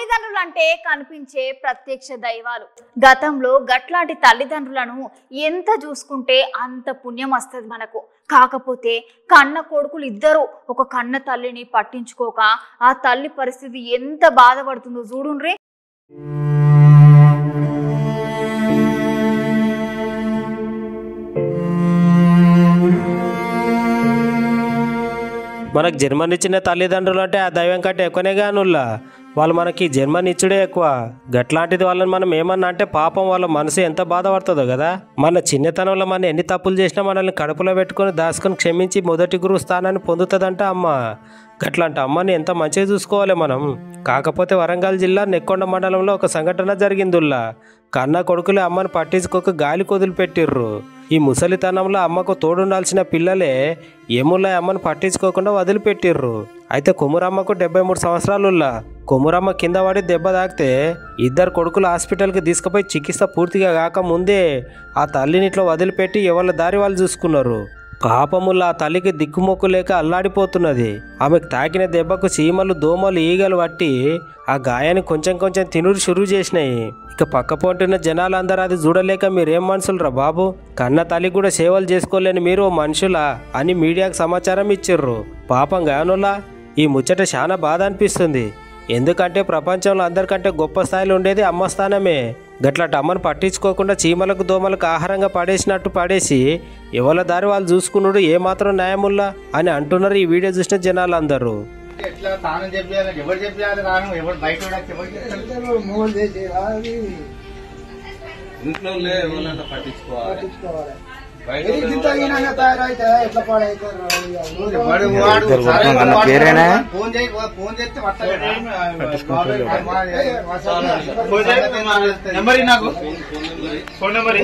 తల్లిదండ్రులంటే కనిపించే ప్రత్యక్ష దైవాలు. గతంలో గట్లాంటి తల్లిదండ్రులను ఎంత చూసుకుంటే అంత పుణ్యం వస్తుంది మనకు. కాకపోతే కన్న కొడుకులు ఇద్దరు ఒక కన్న తల్లిని పట్టించుకోక ఆ తల్లి పరిస్థితి ఎంత బాధపడుతుందో చూడుండ్రి. మనకు జన్మనిచ్చిన తల్లిదండ్రులు అంటే ఆ దైవం కంటే ఎక్కువనే కానుల్లా. వాళ్ళు మనకి జన్మనిచ్చుడే ఎక్కువ. గట్లాంటిది వాళ్ళని మనం ఏమన్నా అంటే పాపం వాళ్ళ మనసు ఎంత బాధపడుతుందో కదా. మన చిన్నతనంలో మనం ఎన్ని తప్పులు చేసినా మనల్ని కడుపులో పెట్టుకొని దాచుకొని క్షమించి మొదటి గురువు స్థానాన్ని పొందుతుందంట అమ్మ. గట్లాంటి అమ్మని ఎంత మంచిగా చూసుకోవాలి మనం. కాకపోతే వరంగల్ జిల్లా నెక్కొండ మండలంలో ఒక సంఘటన జరిగిందిల్లా. కన్న కొడుకులే అమ్మని పట్టించుకోక గాలి కొదిలిపెట్టిర్రు. ఈ ముసలితనంలో అమ్మకు తోడుండాల్సిన పిల్లలే ఏముల్లా అమ్మని పట్టించుకోకుండా వదిలిపెట్టిర్రు. అయితే కొమురమ్మకు 73 సంవత్సరాలుల్లా. కొమురమ్మ కింద పడి దెబ్బ తాకితే ఇద్దరు కొడుకులు హాస్పిటల్కి తీసుకుపోయి చికిత్స పూర్తిగా కాకముందే ఆ తల్లిని ఇట్లా వదిలిపెట్టి ఎవరి దారి వాళ్ళు చూసుకున్నారు. పాపముల్లా ఆ తల్లికి దిక్కుమొక్కు లేక అల్లాడిపోతున్నది. ఆమెకు తాకిన దెబ్బకు చీమలు దోమలు ఈగలు పట్టి ఆ గాయాన్ని కొంచెం కొంచెం తినుడు షురు చేసినాయి. ఇక పక్కపోంటున్న జనాలందరూ అది చూడలేక మీరేం మనుషులరా బాబు, కన్న తల్లి కూడా సేవలు చేసుకోలేని మీరు మనుషులా అని మీడియాకు సమాచారం ఇచ్చిర్రు. పాపం గానులా ఈ ముచ్చట చాలా బాధ అనిపిస్తుంది. ఎందుకంటే ప్రపంచంలో అందరికంటే గొప్ప స్థాయిలో ఉండేది అమ్మ స్థానమే. గట్లాంటి అమ్మను పట్టించుకోకుండా చీమలకు దోమలకు ఆహారంగా పడేసినట్టు పడేసి ఎవరి దారి వాళ్ళు చూసుకున్నాడు ఏమాత్రం న్యాయముల్లా అని అంటున్నారు ఈ వీడియో చూసిన జనాలందరూ. Phone number